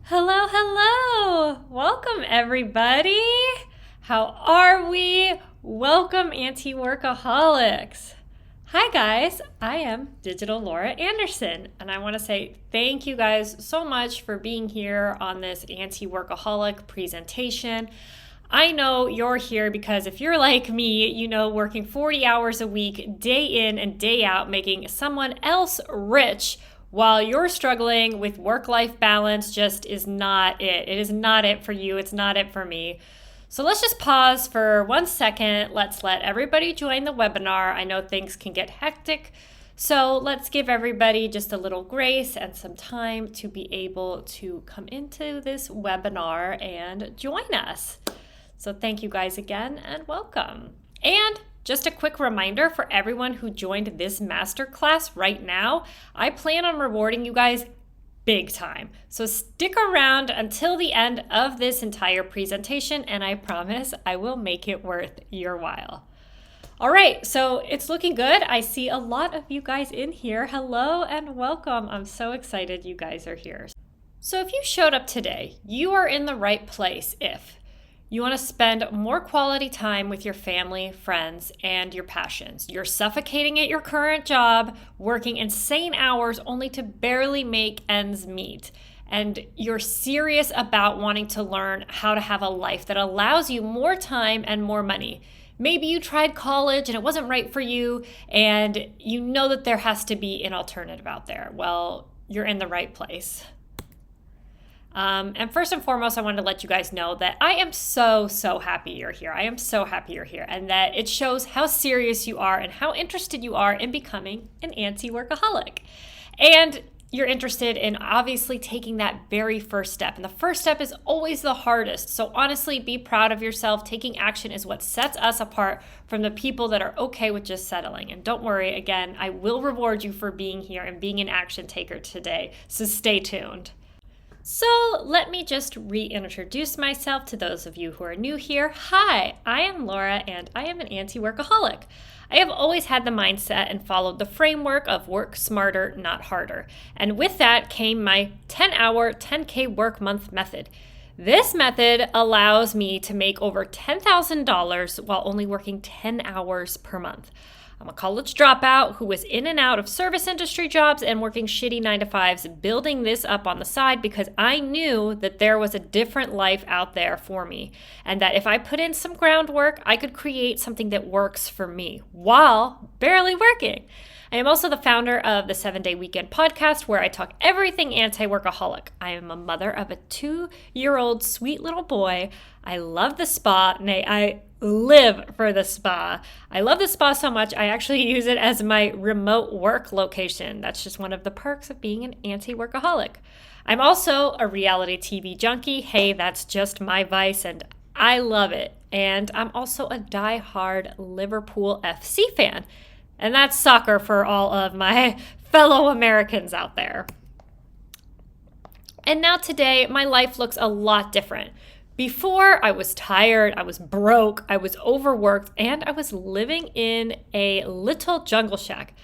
Hello, hello! Welcome, everybody! How are we? Welcome, anti-workaholics! Hi, guys. I am Digital Laura Anderson, and I want to say thank you guys so much for being here on this anti-workaholic presentation. I know you're here because if you're like me, you know working 40 hours a week, day in and day out, making someone else rich while you're struggling with work-life balance just is not it. It is not it for you. It's not it for me. So let's just pause for 1 second. Let's let everybody join the webinar. I know things can get hectic, so let's give everybody just a little grace and some time to be able to come into this webinar and join us. So thank you guys again and welcome. And just a quick reminder for everyone who joined this masterclass right now, I plan on rewarding you guys big time. So stick around until the end of this entire presentation and I promise I will make it worth your while. All right, so it's looking good. I see a lot of you guys in here. Hello and welcome. I'm so excited you guys are here. So if you showed up today, you are in the right place if you want to spend more quality time with your family, friends, and your passions. You're suffocating at your current job, working insane hours only to barely make ends meet. And you're serious about wanting to learn how to have a life that allows you more time and more money. Maybe you tried college and it wasn't right for you, and you know that there has to be an alternative out there. Well, you're in the right place. And first and foremost, I wanted to let you guys know that I am so happy you're here. I am so happy you're here, and that it shows how serious you are and how interested you are in becoming an anti-workaholic. And you're interested in obviously taking that very first step. And the first step is always the hardest. So honestly, be proud of yourself. Taking action is what sets us apart from the people that are okay with just settling. And don't worry, again, I will reward you for being here and being an action taker today. So stay tuned. So let me just reintroduce myself to those of you who are new here. Hi, I am Laura and I am an anti-workaholic. I have always had the mindset and followed the framework of work smarter, not harder. And with that came my 10-hour, 10K work month method. This method allows me to make over $10,000 while only working 10 hours per month. I'm a college dropout who was in and out of service industry jobs and working shitty 9-to-5s, building this up on the side because I knew that there was a different life out there for me, and that if I put in some groundwork, I could create something that works for me while barely working. I am also the founder of the 7-Day Weekend podcast, where I talk everything anti-workaholic. I am a mother of a 2-year-old sweet little boy. I love the spa. Nay, I live for the spa. I love the spa so much, I actually use it as my remote work location. That's just one of the perks of being an anti-workaholic. I'm also a reality TV junkie. Hey, that's just my vice, and I love it. And I'm also a die-hard Liverpool FC fan. And that's soccer for all of my fellow Americans out there. And now today, my life looks a lot different. Before, I was tired, I was broke, I was overworked, and I was living in a little jungle shack.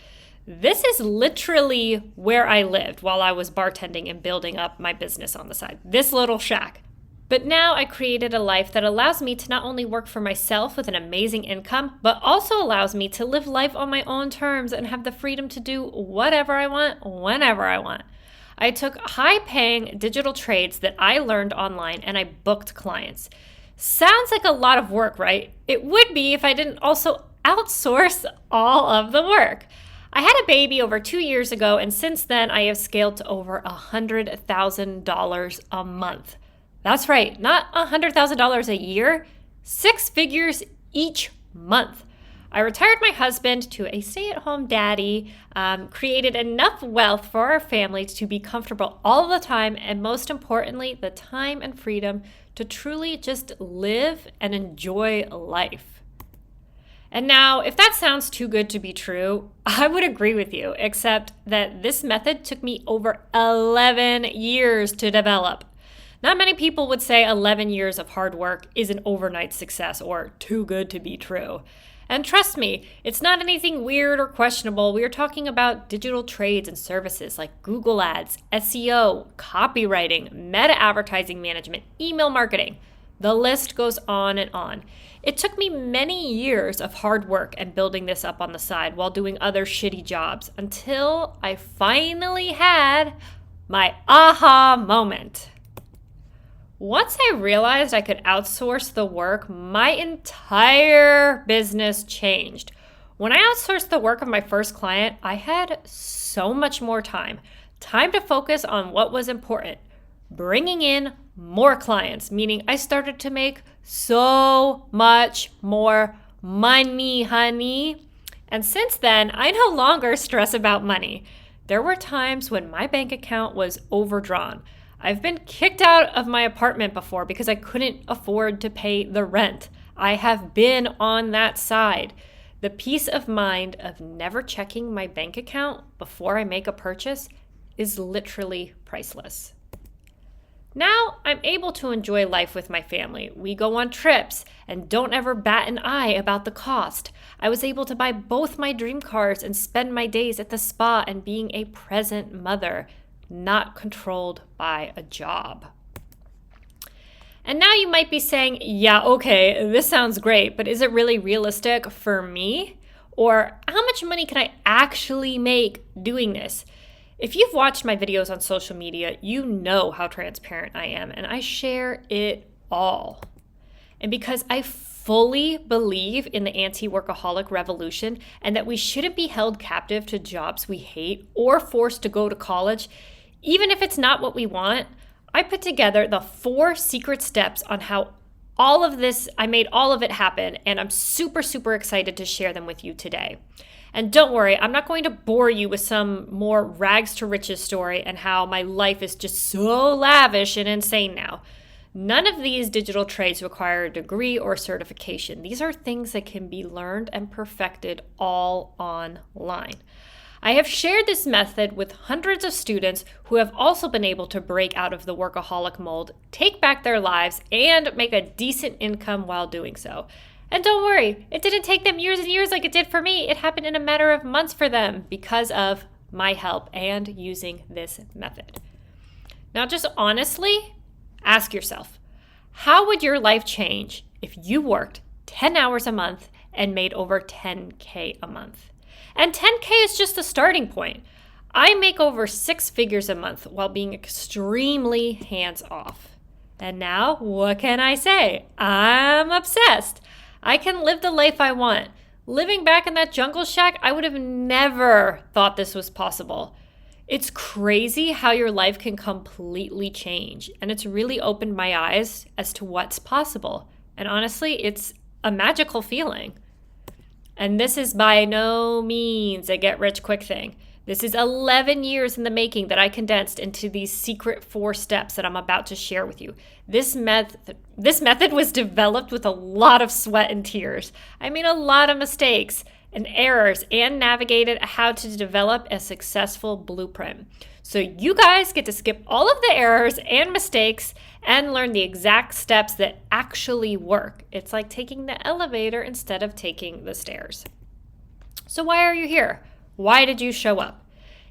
This is literally where I lived while I was bartending and building up my business on the side. This little shack. But now I created a life that allows me to not only work for myself with an amazing income, but also allows me to live life on my own terms and have the freedom to do whatever I want, whenever I want. I took high-paying digital trades that I learned online and I booked clients. Sounds like a lot of work, right? It would be if I didn't also outsource all of the work. I had a baby over 2 years ago, and since then I have scaled to over $100,000 a month. That's right, not $100,000 a year, 6 figures each month. I retired my husband to a stay-at-home daddy, created enough wealth for our family to be comfortable all the time, and most importantly, the time and freedom to truly just live and enjoy life. And now, if that sounds too good to be true, I would agree with you, except that this method took me over 11 years to develop. Not many people would say 11 years of hard work is an overnight success or too good to be true. And trust me, it's not anything weird or questionable. We are talking about digital trades and services like Google Ads, SEO, copywriting, meta advertising management, email marketing. The list goes on and on. It took me many years of hard work and building this up on the side while doing other shitty jobs until I finally had my aha moment. Once I realized I could outsource the work, my entire business changed. When I outsourced the work of my first client, I had so much more time to focus on what was important, bringing in more clients, meaning I started to make so much more money, honey. And since then, I no longer stress about money. There were times when my bank account was overdrawn. I've been kicked out of my apartment before because I couldn't afford to pay the rent. I have been on that side. The peace of mind of never checking my bank account before I make a purchase is literally priceless. Now I'm able to enjoy life with my family. We go on trips and don't ever bat an eye about the cost. I was able to buy both my dream cars and spend my days at the spa and being a present mother, not controlled by a job. And now you might be saying, yeah, okay, this sounds great, but is it really realistic for me? Or how much money can I actually make doing this? If you've watched my videos on social media, you know how transparent I am, and I share it all. And because I fully believe in the anti-workaholic revolution and that we shouldn't be held captive to jobs we hate or forced to go to college, even if it's not what we want, I put together the 4 secret steps on how I made all of it happen, and I'm super, super excited to share them with you today. And don't worry, I'm not going to bore you with some more rags to riches story and how my life is just so lavish and insane now. None of these digital trades require a degree or certification. These are things that can be learned and perfected all online. I have shared this method with hundreds of students who have also been able to break out of the workaholic mold, take back their lives, and make a decent income while doing so. And don't worry, it didn't take them years and years like it did for me. It happened in a matter of months for them because of my help and using this method. Now, just honestly, ask yourself, how would your life change if you worked 10 hours a month and made over 10K a month? And 10K is just the starting point. I make over 6 figures a month while being extremely hands-off. And now, what can I say? I'm obsessed. I can live the life I want. Living back in that jungle shack, I would have never thought this was possible. It's crazy how your life can completely change, and it's really opened my eyes as to what's possible. And honestly, it's a magical feeling. And this is by no means a get-rich-quick thing. This is 11 years in the making that I condensed into these secret 4 steps that I'm about to share with you. This method was developed with a lot of sweat and tears. I made a lot of mistakes and errors and navigated how to develop a successful blueprint. So you guys get to skip all of the errors and mistakes and learn the exact steps that actually work. It's like taking the elevator instead of taking the stairs. So why are you here? Why did you show up?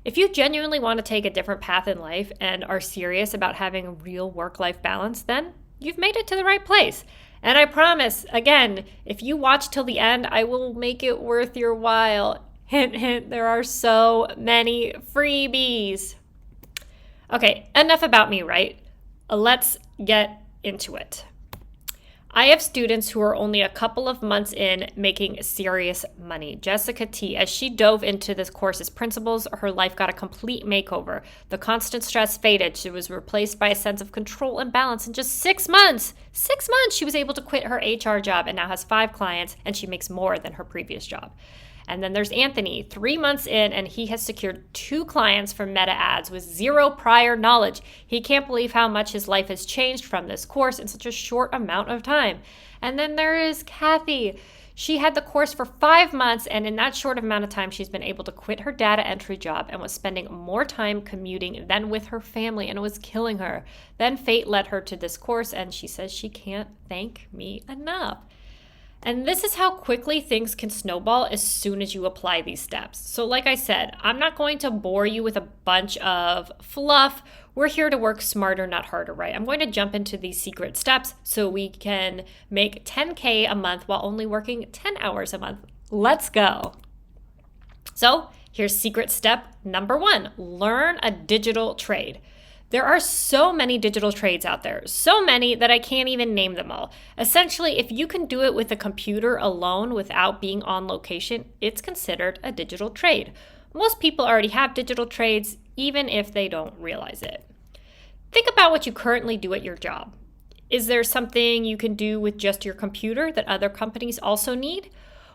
If you genuinely want to take a different path in life and are serious about having a real work-life balance, then you've made it to the right place. And I promise, again, if you watch till the end, I will make it worth your while. Hint, hint, there are so many freebies. Okay, enough about me, right? Let's get into it. I have students who are only a couple of months in making serious money. Jessica T, as she dove into this course's principles, her life got a complete makeover. The constant stress faded. She was replaced by a sense of control and balance in just 6 months. 6 months, she was able to quit her HR job and now has 5 clients, and she makes more than her previous job. And then there's Anthony, 3 months in, and he has secured 2 clients from Meta Ads with 0 prior knowledge. He can't believe how much his life has changed from this course in such a short amount of time. And then there is Kathy. She had the course for 5 months, and in that short amount of time, she's been able to quit her data entry job and was spending more time commuting than with her family, and it was killing her. Then fate led her to this course, and she says she can't thank me enough. And this is how quickly things can snowball as soon as you apply these steps. So like I said, I'm not going to bore you with a bunch of fluff. We're here to work smarter, not harder, right? I'm going to jump into these secret steps so we can make 10K a month while only working 10 hours a month. Let's go. So here's secret step number 1, learn a digital trade. There are so many digital trades out there, so many that I can't even name them all. Essentially, if you can do it with a computer alone without being on location, it's considered a digital trade. Most people already have digital trades, even if they don't realize it. Think about what you currently do at your job. Is there something you can do with just your computer that other companies also need?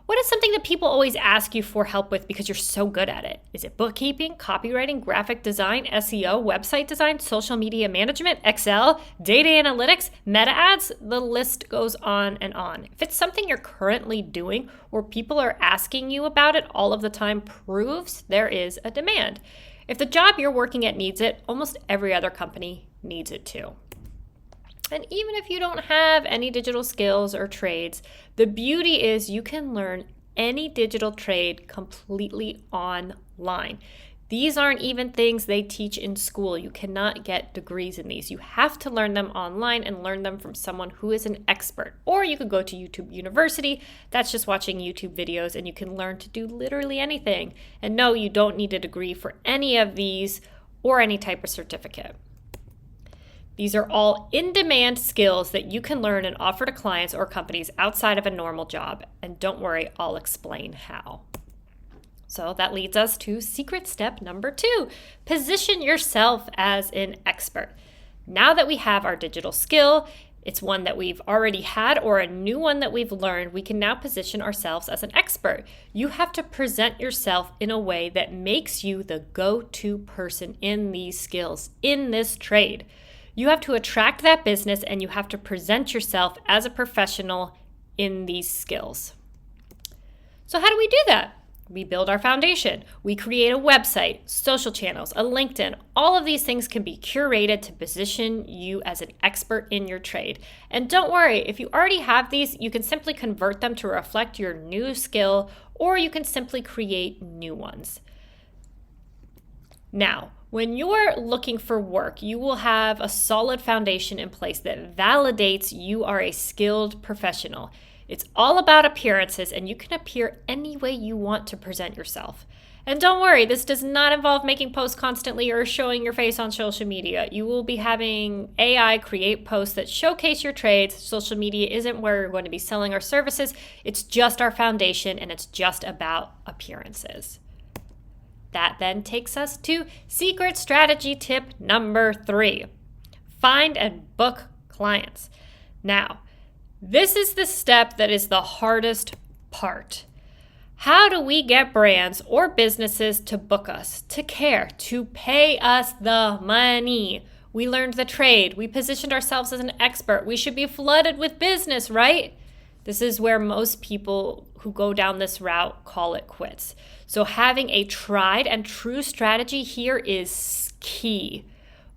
What is something that people always ask you for help with because you're so good at it? Is it bookkeeping, copywriting, graphic design, SEO, website design, social media management, Excel, data analytics, meta ads? The list goes on and on. If it's something you're currently doing or people are asking you about it all of the time, proves there is a demand. If the job you're working at needs it, almost every other company needs it too. And even if you don't have any digital skills or trades, the beauty is you can learn any digital trade completely online. These aren't even things they teach in school. You cannot get degrees in these. You have to learn them online and learn them from someone who is an expert. Or you could go to YouTube University. That's just watching YouTube videos and you can learn to do literally anything. And no, you don't need a degree for any of these or any type of certificate. These are all in-demand skills that you can learn and offer to clients or companies outside of a normal job. And don't worry, I'll explain how. So that leads us to secret step number 2, position yourself as an expert. Now that we have our digital skill, it's one that we've already had or a new one that we've learned, we can now position ourselves as an expert. You have to present yourself in a way that makes you the go-to person in these skills, in this trade. You have to attract that business and you have to present yourself as a professional in these skills. So how do we do that? We build our foundation. We create a website, social channels, a LinkedIn. All of these things can be curated to position you as an expert in your trade. And don't worry, if you already have these, you can simply convert them to reflect your new skill, or you can simply create new ones. Now, when you're looking for work, you will have a solid foundation in place that validates you are a skilled professional. It's all about appearances, and you can appear any way you want to present yourself. And don't worry, this does not involve making posts constantly or showing your face on social media. You will be having AI create posts that showcase your trades. Social media isn't where you're going to be selling our services. It's just our foundation, and it's just about appearances. That then takes us to secret strategy tip number 3. Find and book clients. Now, this is the step that is the hardest part. How do we get brands or businesses to book us, to care, to pay us the money? We learned the trade. We positioned ourselves as an expert. We should be flooded with business, right? This is where most people who go down this route call it quits. So having a tried and true strategy here is key.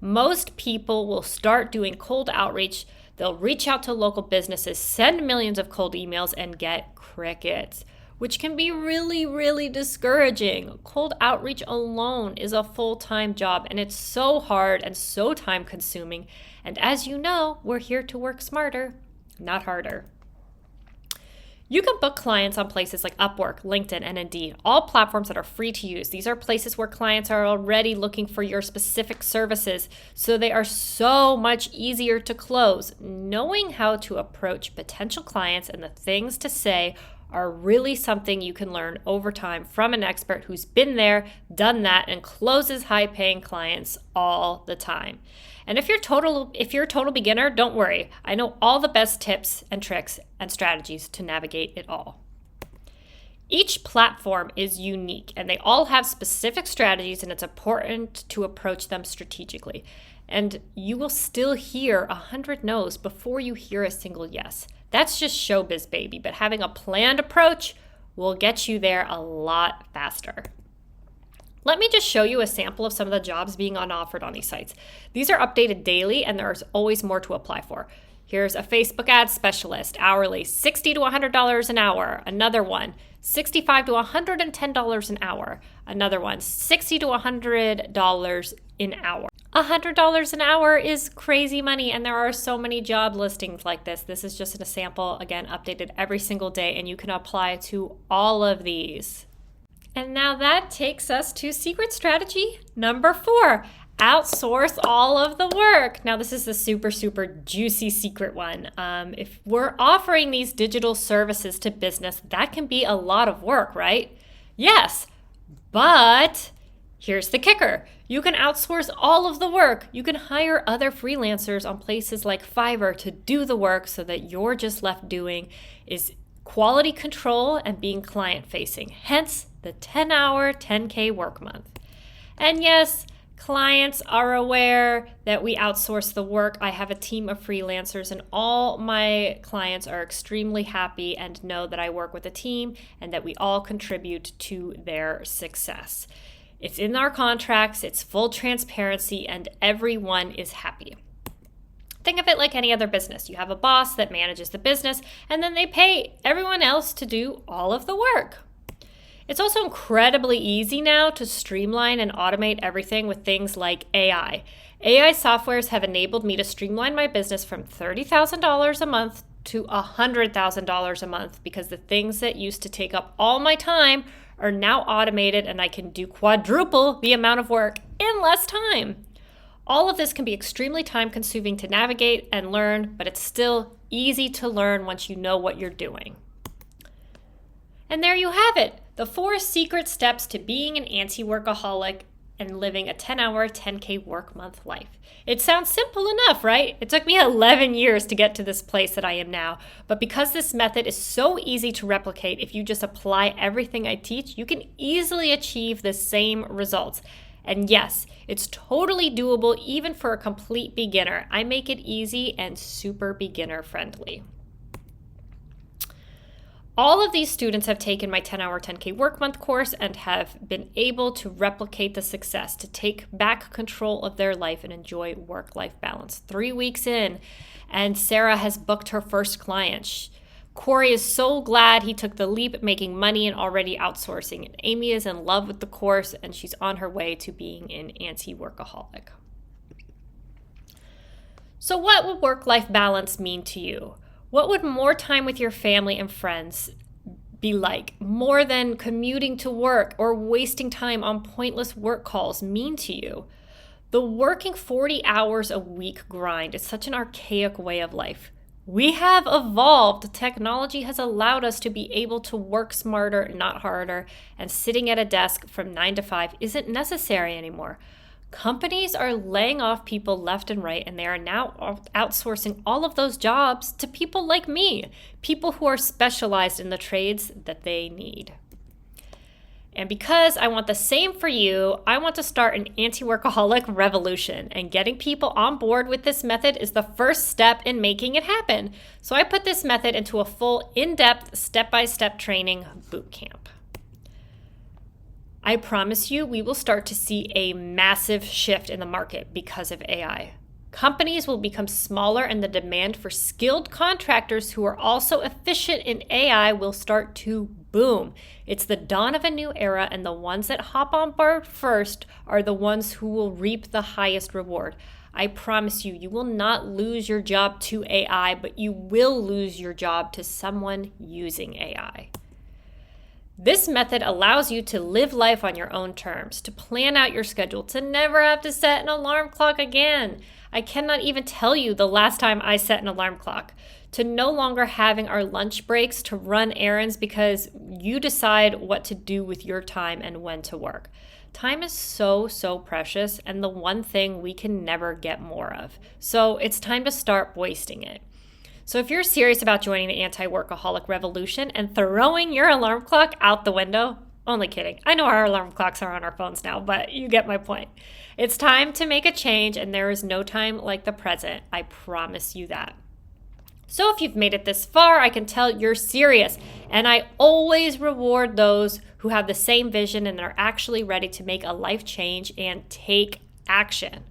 Most people will start doing cold outreach. They'll reach out to local businesses, send millions of cold emails, and get crickets, which can be really, really discouraging. Cold outreach alone is a full-time job, and it's so hard and so time-consuming. And as you know, we're here to work smarter, not harder. You can book clients on places like Upwork, LinkedIn, and Indeed, all platforms that are free to use. These are places where clients are already looking for your specific services, so they are so much easier to close. Knowing how to approach potential clients and the things to say are really something you can learn over time from an expert who's been there, done that, and closes high-paying clients all the time. And if you're a total beginner, don't worry. I know all the best tips and tricks and strategies to navigate it all. Each platform is unique and they all have specific strategies, and it's important to approach them strategically. And you will still hear 100 no's before you hear a single yes. That's just showbiz, baby, but having a planned approach will get you there a lot faster. Let me just show you a sample of some of the jobs being offered on these sites. These are updated daily, and there's always more to apply for. Here's a Facebook ad specialist, hourly, $60 to $100 an hour. Another one, $65 to $110 an hour. Another one, $60 to $100 an hour. $100 an hour is crazy money, and there are so many job listings like this. This is just a sample, again, updated every single day, and you can apply to all of these. And now that takes us to secret strategy number 4. Outsource all of the work. Now, this is the super, super juicy secret one. If we're offering these digital services to business, that can be a lot of work, right? Yes, but here's the kicker. You can outsource all of the work. You can hire other freelancers on places like Fiverr to do the work so that you're just left doing is quality control and being client-facing. Hence, the 10-hour, 10K work month. And yes, clients are aware that we outsource the work. I have a team of freelancers, and all my clients are extremely happy and know that I work with a team and that we all contribute to their success. It's in our contracts, it's full transparency, and everyone is happy. Think of it like any other business. You have a boss that manages the business, and then they pay everyone else to do all of the work. It's also incredibly easy now to streamline and automate everything with things like AI. AI softwares have enabled me to streamline my business from $30,000 a month to $100,000 a month because the things that used to take up all my time are now automated, and I can do quadruple the amount of work in less time. All of this can be extremely time-consuming to navigate and learn, but it's still easy to learn once you know what you're doing. And there you have it, the 4 secret steps to being an anti-workaholic and living a 10-hour, 10K work month life. It sounds simple enough, right? It took me 11 years to get to this place that I am now, but because this method is so easy to replicate, if you just apply everything I teach, you can easily achieve the same results. And yes, it's totally doable even for a complete beginner. I make it easy and super beginner friendly. All of these students have taken my 10-hour 10K work month course and have been able to replicate the success, to take back control of their life and enjoy work-life balance. 3 weeks in, and Sarah has booked her first client. Corey is so glad he took the leap, making money and already outsourcing. And Amy is in love with the course, and she's on her way to being an anti-workaholic. So what would work-life balance mean to you? What would more time with your family and friends be like? More than commuting to work or wasting time on pointless work calls mean to you? The working 40 hours a week grind is such an archaic way of life. We have evolved. Technology has allowed us to be able to work smarter, not harder, and sitting at a desk from 9 to 5 isn't necessary anymore. Companies are laying off people left and right, and they are now outsourcing all of those jobs to people like me, people who are specialized in the trades that they need. And because I want the same for you, I want to start an anti-workaholic revolution, and getting people on board with this method is the first step in making it happen. So I put this method into a full, in-depth, step-by-step training boot camp. I promise you, we will start to see a massive shift in the market because of AI. Companies will become smaller, and the demand for skilled contractors who are also efficient in AI will start to boom. It's the dawn of a new era, and the ones that hop on board first are the ones who will reap the highest reward. I promise you, you will not lose your job to AI, but you will lose your job to someone using AI. This method allows you to live life on your own terms, to plan out your schedule, to never have to set an alarm clock again. I cannot even tell you the last time I set an alarm clock. To no longer having our lunch breaks to run errands because you decide what to do with your time and when to work. Time is so precious, and the one thing we can never get more of. So it's time to start wasting it. So if you're serious about joining the anti-workaholic revolution and throwing your alarm clock out the window, only kidding. I know our alarm clocks are on our phones now, but you get my point. It's time to make a change, and there is no time like the present. I promise you that. So if you've made it this far, I can tell you're serious, and I always reward those who have the same vision and are actually ready to make a life change and take action.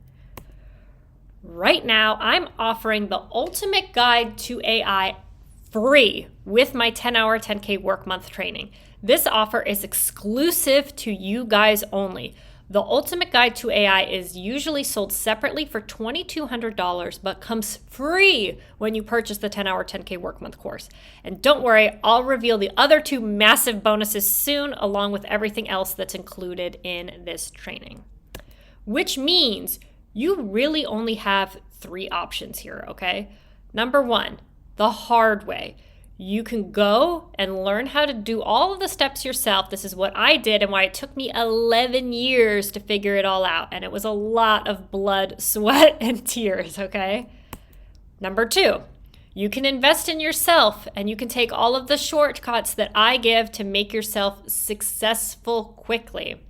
Right now, I'm offering the ultimate guide to AI free with my 10-hour 10K work month training. This offer is exclusive to you guys only. The ultimate guide to AI is usually sold separately for $2,200, but comes free when you purchase the 10-hour 10K work month course. And don't worry, I'll reveal the other two massive bonuses soon, along with everything else that's included in this training. Which means you really only have 3 options here, okay? Number 1, the hard way. You can go and learn how to do all of the steps yourself. This is what I did and why it took me 11 years to figure it all out. And it was a lot of blood, sweat, and tears, okay? Number 2, you can invest in yourself and you can take all of the shortcuts that I give to make yourself successful quickly.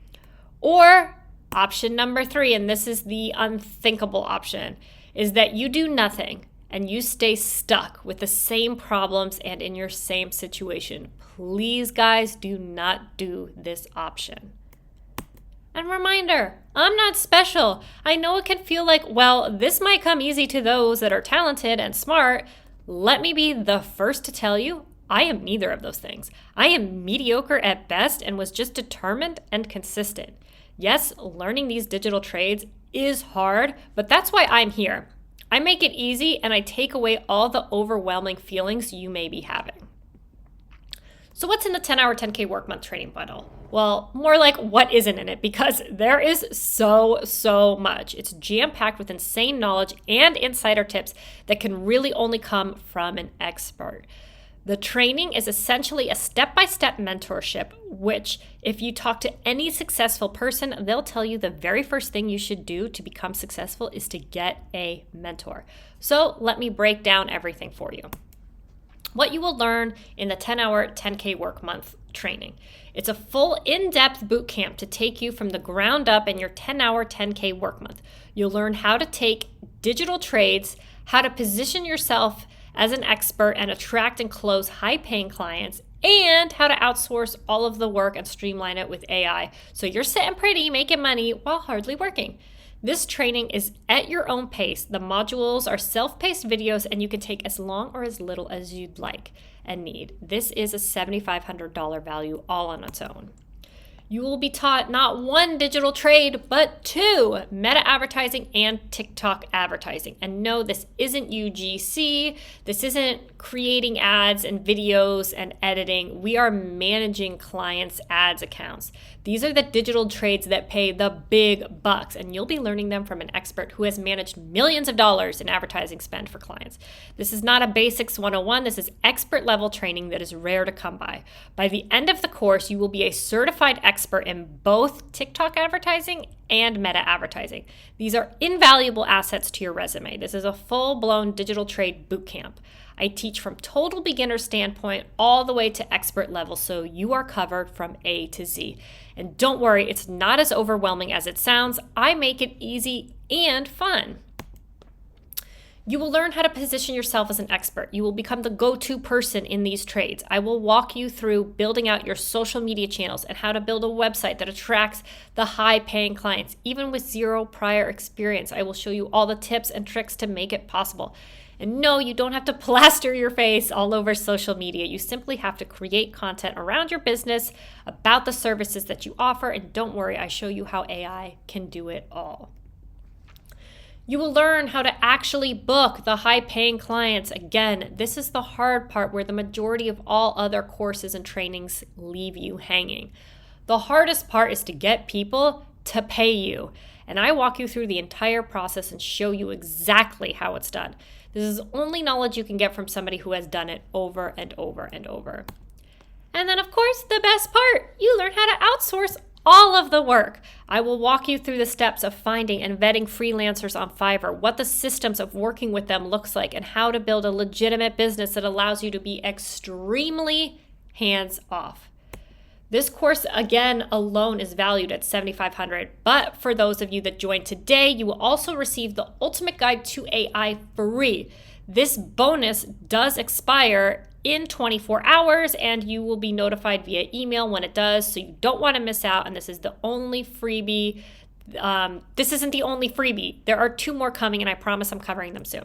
Or option number 3, and this is the unthinkable option, is that you do nothing and you stay stuck with the same problems and in your same situation. Please, guys, do not do this option. And reminder, I'm not special. I know it can feel like, well, this might come easy to those that are talented and smart. Let me be the first to tell you, I am neither of those things. I am mediocre at best and was just determined and consistent. Yes, learning these digital trades is hard, but that's why I'm here. I make it easy and I take away all the overwhelming feelings you may be having. So what's in the 10-hour 10K work month training bundle? Well, more like what isn't in it, because there is so much. It's jam-packed with insane knowledge and insider tips that can really only come from an expert. The training is essentially a step-by-step mentorship, which if you talk to any successful person, they'll tell you the very first thing you should do to become successful is to get a mentor. So let me break down everything for you. What you will learn in the 10-hour 10K work month training. It's a full in-depth boot camp to take you from the ground up in your 10-hour 10K work month. You'll learn how to take digital trades, how to position yourself as an expert and attract and close high-paying clients, and how to outsource all of the work and streamline it with AI. So you're sitting pretty, making money while hardly working. This training is at your own pace. The modules are self-paced videos and you can take as long or as little as you'd like and need. This is a $7,500 value all on its own. You will be taught not 1 digital trade, but 2, meta advertising and TikTok advertising. And no, this isn't UGC. This isn't creating ads and videos and editing. We are managing clients' ads accounts. These are the digital trades that pay the big bucks, and you'll be learning them from an expert who has managed millions of dollars in advertising spend for clients. This is not a basics 101. This is expert level training that is rare to come by. By the end of the course, you will be a certified expert in both TikTok advertising and meta advertising. These are invaluable assets to your resume. This is a full-blown digital trade boot camp. I teach from total beginner standpoint all the way to expert level, so you are covered from A to Z. And don't worry, it's not as overwhelming as it sounds. I make it easy and fun. You will learn how to position yourself as an expert. You will become the go-to person in these trades. I will walk you through building out your social media channels and how to build a website that attracts the high-paying clients. Even with 0 prior experience, I will show you all the tips and tricks to make it possible. And no, you don't have to plaster your face all over social media. You simply have to create content around your business about the services that you offer. And don't worry, I show you how AI can do it all. You will learn how to actually book the high-paying clients. Again, this is the hard part where the majority of all other courses and trainings leave you hanging. The hardest part is to get people to pay you. And I walk you through the entire process and show you exactly how it's done. This is only knowledge you can get from somebody who has done it over and over and over. And then, of course, the best part, you learn how to outsource all of the work. I will walk you through the steps of finding and vetting freelancers on Fiverr, what the systems of working with them looks like, and how to build a legitimate business that allows you to be extremely hands-off. This course, again, alone is valued at $7,500, but for those of you that join today, you will also receive the Ultimate Guide to AI free. This bonus does expire in 24 hours, and you will be notified via email when it does, so you don't want to miss out, and this is the only freebie This isn't the only freebie. There are 2 more coming, and I promise I'm covering them soon.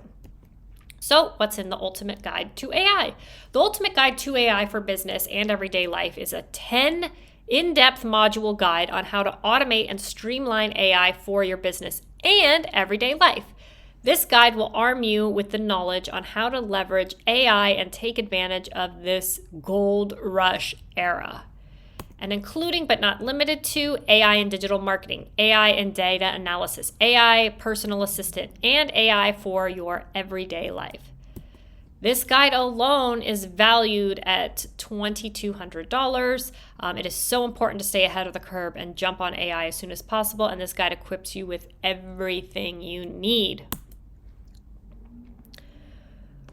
So what's in the Ultimate Guide to AI? The Ultimate Guide to AI for Business and Everyday Life is a 10 in-depth module guide on how to automate and streamline AI for your business and everyday life. This guide will arm you with the knowledge on how to leverage AI and take advantage of this gold rush era. And including but not limited to AI and digital marketing, AI and data analysis, AI personal assistant, and AI for your everyday life. This guide alone is valued at $2,200. It is so important to stay ahead of the curve and jump on AI as soon as possible, and this guide equips you with everything you need.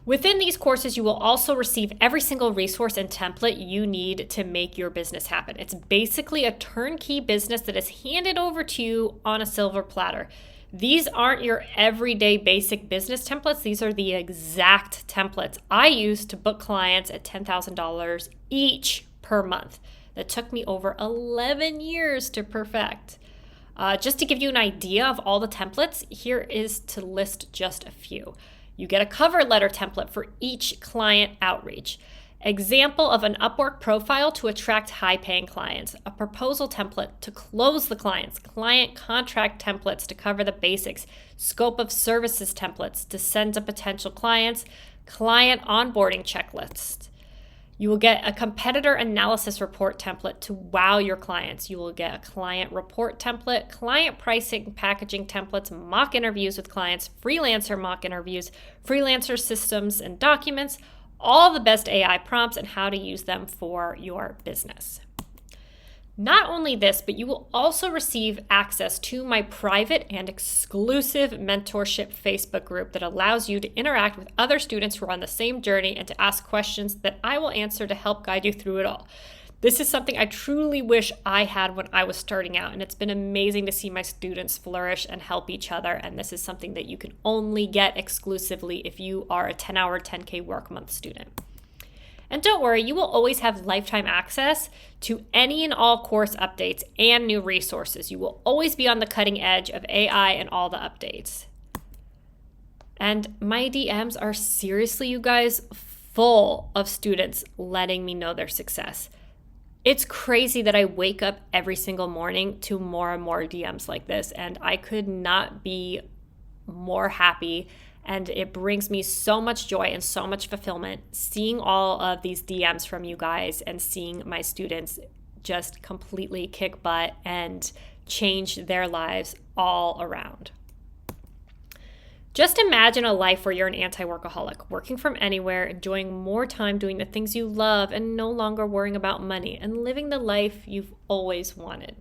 Within these courses, you will also receive every single resource and template you need to make your business happen. It's basically a turnkey business that is handed over to you on a silver platter. These aren't your everyday basic business templates. These are the exact templates I use to book clients at $10,000 each per month. That took me over 11 years to perfect. Just to give you an idea of all the templates, here is to list just a few. You get a cover letter template for each client outreach. Example of an Upwork profile to attract high-paying clients. A proposal template to close the clients. Client contract templates to cover the basics. Scope of services templates to send to potential clients. Client onboarding checklist. You will get a competitor analysis report template to wow your clients. You will get a client report template, client pricing, packaging templates, mock interviews with clients, freelancer mock interviews, freelancer systems and documents, all the best AI prompts and how to use them for your business. Not only this, but you will also receive access to my private and exclusive mentorship Facebook group that allows you to interact with other students who are on the same journey and to ask questions that I will answer to help guide you through it all. This is something I truly wish I had when I was starting out, and it's been amazing to see my students flourish and help each other, and this is something that you can only get exclusively if you are a 10-hour, 10K work month student. And don't worry, you will always have lifetime access to any and all course updates and new resources. You will always be on the cutting edge of AI and all the updates. And my DMs are seriously, you guys, full of students letting me know their success. It's crazy that I wake up every single morning to more and more DMs like this, and I could not be more happy. And it brings me so much joy and so much fulfillment seeing all of these DMs from you guys and seeing my students just completely kick butt and change their lives all around. Just imagine a life where you're an anti-workaholic, working from anywhere, enjoying more time doing the things you love and no longer worrying about money and living the life you've always wanted.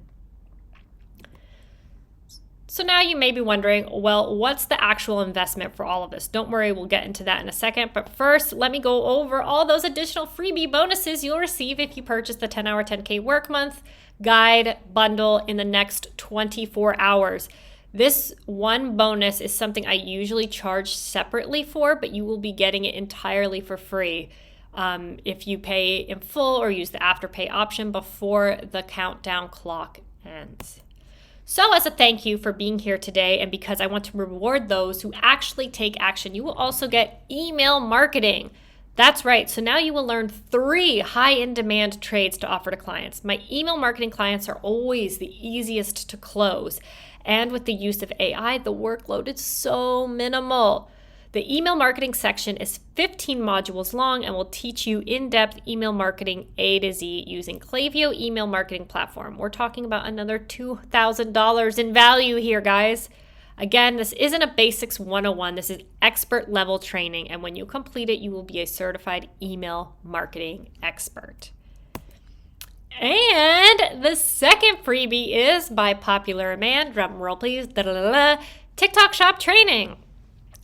So now you may be wondering, well, what's the actual investment for all of this? Don't worry, we'll get into that in a second. But first, let me go over all those additional freebie bonuses you'll receive if you purchase the 10-hour 10K work month guide bundle in the next 24 hours. This one bonus is something I usually charge separately for, but you will be getting it entirely for free if you pay in full or use the afterpay option before the countdown clock ends. So as a thank you for being here today, and because I want to reward those who actually take action, you will also get email marketing. That's right. So now you will learn 3 high-in-demand trades to offer to clients. My email marketing clients are always the easiest to close. And with the use of AI, the workload is so minimal. The email marketing section is 15 modules long and will teach you in-depth email marketing A to Z using Klaviyo email marketing platform. We're talking about another $2,000 in value here, guys. Again, this isn't a basics 101. This is expert level training. And when you complete it, you will be a certified email marketing expert. And the second freebie is by popular demand, drum roll please, TikTok Shop training.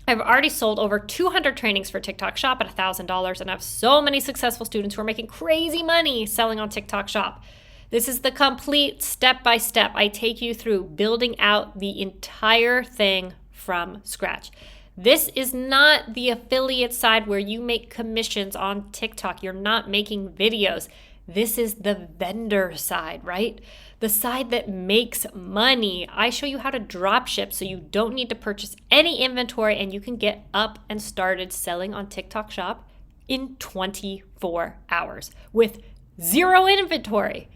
I've already sold over 200 trainings for TikTok Shop at $1,000 and I have so many successful students who are making crazy money selling on TikTok Shop. This is the complete step-by-step. I take you through building out the entire thing from scratch. This is not the affiliate side where you make commissions on TikTok. You're not making videos. This is the vendor side, right? The side that makes money. I show you how to drop ship so you don't need to purchase any inventory and you can get up and started selling on TikTok Shop in 24 hours with zero inventory.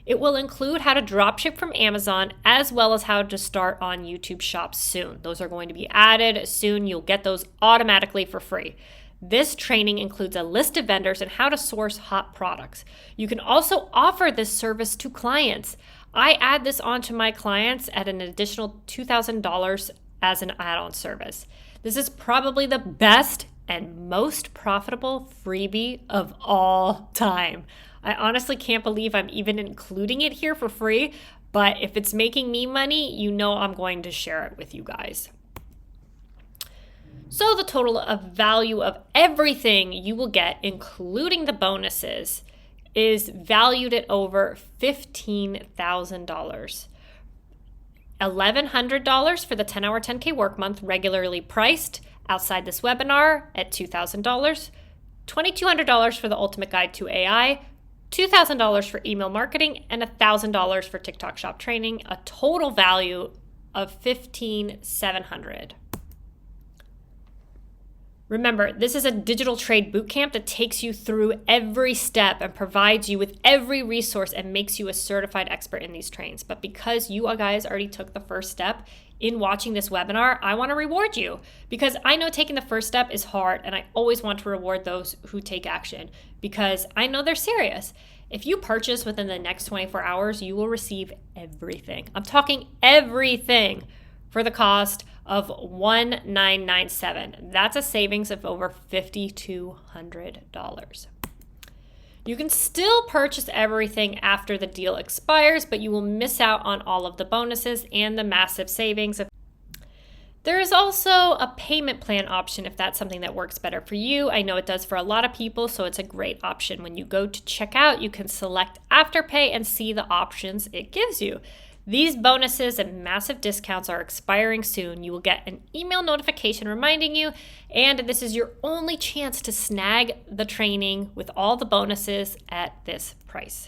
It will include how to dropship from Amazon as well as how to start on YouTube Shop soon. Those are going to be added soon. You'll get those automatically for free. This training includes a list of vendors and how to source hot products. You can also offer this service to clients. I add this on to my clients at an additional $2,000 as an add-on service. This is probably the best and most profitable freebie of all time. I honestly can't believe I'm even including it here for free, but if it's making me money, you know I'm going to share it with you guys. So the total of value of everything you will get, including the bonuses, is valued at over $15,000. $1,100 for the 10-hour 10K work month, regularly priced outside this webinar at $2,000. $2,200 for the ultimate guide to AI, $2,000 for email marketing, and $1,000 for TikTok Shop training, a total value of $15,700. Remember, this is a digital trade bootcamp that takes you through every step and provides you with every resource and makes you a certified expert in these trains. But because you guys already took the first step in watching this webinar, I want to reward you because I know taking the first step is hard and I always want to reward those who take action because I know they're serious. If you purchase within the next 24 hours, you will receive everything. I'm talking everything for the cost of $1,997. That's a savings of over $5,200. You can still purchase everything after the deal expires, but you will miss out on all of the bonuses and the massive savings. There is also a payment plan option if that's something that works better for you. I know it does for a lot of people, so it's a great option. When you go to checkout, you can select Afterpay and see the options it gives you. These bonuses and massive discounts are expiring soon. You will get an email notification reminding you, and this is your only chance to snag the training with all the bonuses at this price.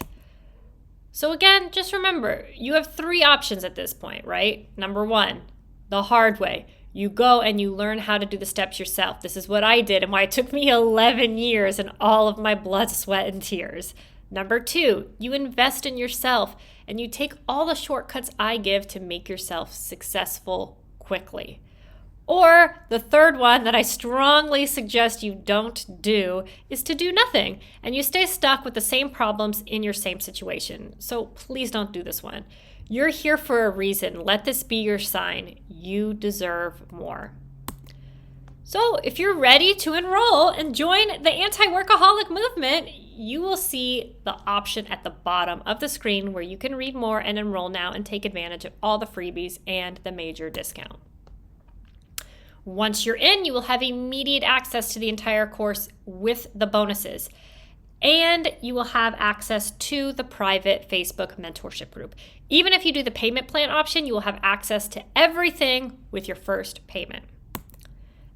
So again, just remember, you have 3 options at this point, right? Number 1, the hard way. You go and you learn how to do the steps yourself. This is what I did and why it took me 11 years and all of my blood, sweat, and tears. Number 2, you invest in yourself and you take all the shortcuts I give to make yourself successful quickly. Or the third one that I strongly suggest you don't do is to do nothing and you stay stuck with the same problems in your same situation. So please don't do this one. You're here for a reason. Let this be your sign. You deserve more. So if you're ready to enroll and join the anti-workaholic movement, you will see the option at the bottom of the screen where you can read more and enroll now and take advantage of all the freebies and the major discount. Once you're in, you will have immediate access to the entire course with the bonuses. And you will have access to the private Facebook mentorship group. Even if you do the payment plan option, you will have access to everything with your first payment.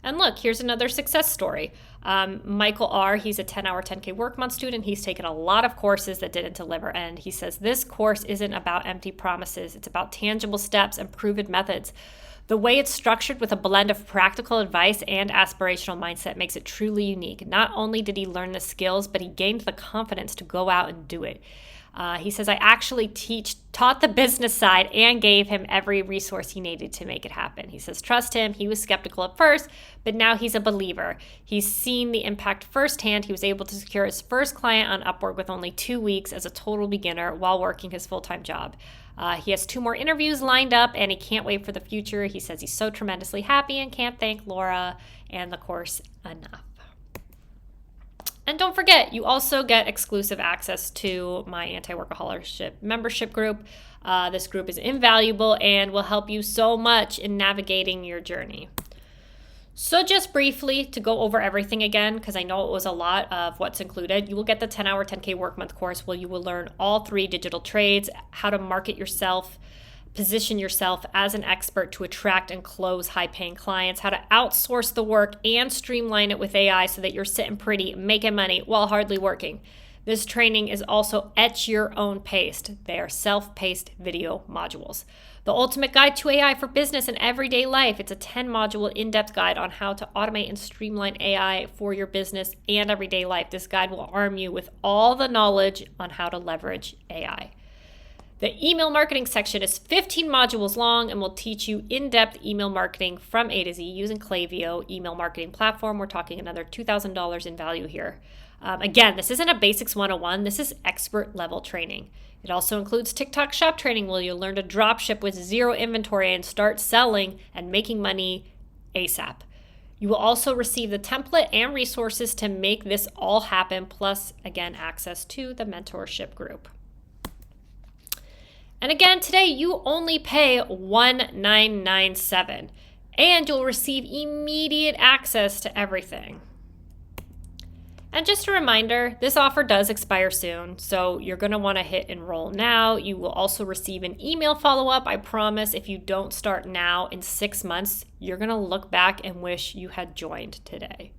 And look, here's another success story. Michael R., he's a 10-hour 10K work month student. He's taken a lot of courses that didn't deliver. And he says, this course isn't about empty promises. It's about tangible steps and proven methods. The way it's structured with a blend of practical advice and aspirational mindset makes it truly unique. Not only did he learn the skills, but he gained the confidence to go out and do it. He says, I actually taught the business side and gave him every resource he needed to make it happen. He says, trust him. He was skeptical at first, but now he's a believer. He's seen the impact firsthand. He was able to secure his first client on Upwork with only 2 weeks as a total beginner while working his full-time job. He has 2 more interviews lined up and he can't wait for the future. He says he's so tremendously happy and can't thank Laura and the course enough. And don't forget, you also get exclusive access to my anti-workaholic membership group. This group is invaluable and will help you so much in navigating your journey. So just briefly to go over everything again, because I know it was a lot of what's included, you will get the 10-hour 10K work month course where you will learn all 3 digital trades, how to market yourself, position yourself as an expert to attract and close high-paying clients, how to outsource the work and streamline it with AI so that you're sitting pretty, making money while hardly working. This training is also at your own pace. They are self-paced video modules. The ultimate guide to AI for business and everyday life. It's a 10-module in-depth guide on how to automate and streamline AI for your business and everyday life. This guide will arm you with all the knowledge on how to leverage AI. The email marketing section is 15 modules long and will teach you in-depth email marketing from A to Z using Klaviyo email marketing platform. We're talking another $2,000 in value here. Again, this isn't a basics 101. This is expert level training. It also includes TikTok shop training where you'll learn to drop ship with zero inventory and start selling and making money ASAP. You will also receive the template and resources to make this all happen, plus, again, access to the mentorship group. And again, today you only pay $1,997 and you'll receive immediate access to everything. And just a reminder, this offer does expire soon, so you're going to want to hit enroll now. You will also receive an email follow-up. I promise if you don't start now in 6 months, you're going to look back and wish you had joined today.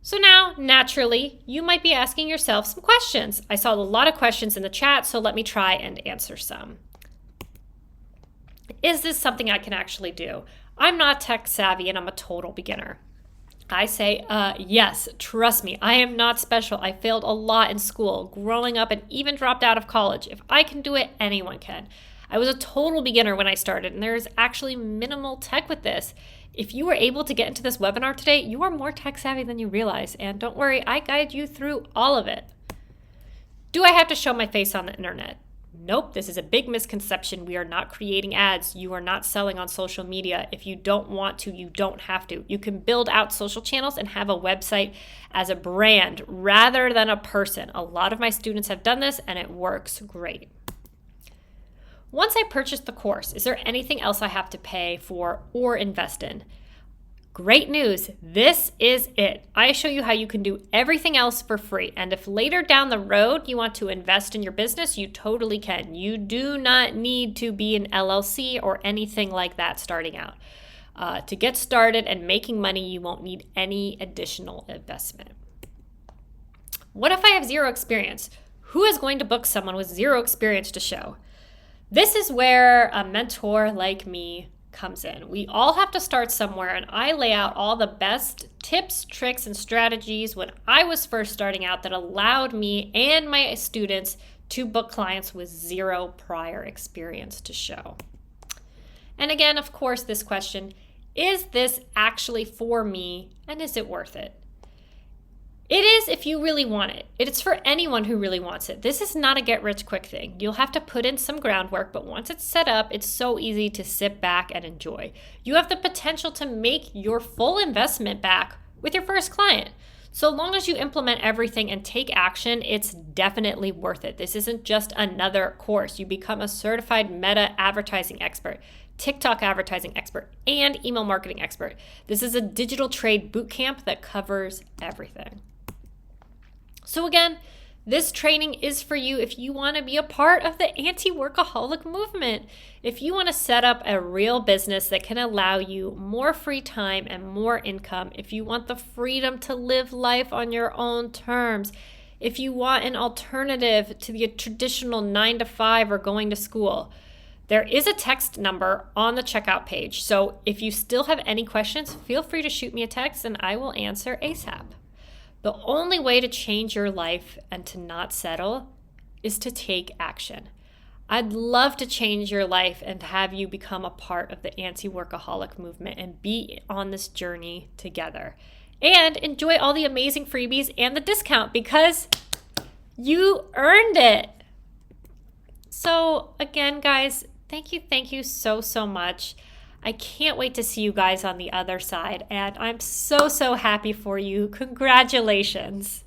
So now, naturally, you might be asking yourself some questions. I saw a lot of questions in the chat, so let me try and answer some. Is this something I can actually do? I'm not tech savvy and I'm a total beginner. I say, yes, trust me, I am not special. I failed a lot in school, growing up, and even dropped out of college. If I can do it, anyone can. I was a total beginner when I started, and there is actually minimal tech with this. If you were able to get into this webinar today, you are more tech savvy than you realize. And don't worry, I guide you through all of it. Do I have to show my face on the internet? Nope, this is a big misconception. We are not creating ads. You are not selling on social media. If you don't want to, you don't have to. You can build out social channels and have a website as a brand rather than a person. A lot of my students have done this and it works great. Once I purchase the course, is there anything else I have to pay for or invest in? Great news, this is it. I show you how you can do everything else for free. And if later down the road you want to invest in your business, you totally can. You do not need to be an LLC or anything like that starting out. To get started and making money, you won't need any additional investment. What if I have zero experience? Who is going to book someone with zero experience to show? This is where a mentor like me comes in. We all have to start somewhere, and I lay out all the best tips, tricks, and strategies when I was first starting out that allowed me and my students to book clients with zero prior experience to show. And again, of course, this question, is this actually for me, and is it worth it? It is if you really want it. It's for anyone who really wants it. This is not a get-rich-quick thing. You'll have to put in some groundwork, but once it's set up, it's so easy to sit back and enjoy. You have the potential to make your full investment back with your first client. So long as you implement everything and take action, it's definitely worth it. This isn't just another course. You become a certified meta advertising expert, TikTok advertising expert, and email marketing expert. This is a digital trade bootcamp that covers everything. So again, this training is for you if you want to be a part of the anti-workaholic movement. If you want to set up a real business that can allow you more free time and more income, if you want the freedom to live life on your own terms, if you want an alternative to the traditional 9-to-5 or going to school, there is a text number on the checkout page. So if you still have any questions, feel free to shoot me a text and I will answer ASAP. The only way to change your life and to not settle is to take action. I'd love to change your life and have you become a part of the anti-workaholic movement and be on this journey together. And enjoy all the amazing freebies and the discount because you earned it. So again, guys, thank you so much. I can't wait to see you guys on the other side, and I'm so happy for you. Congratulations.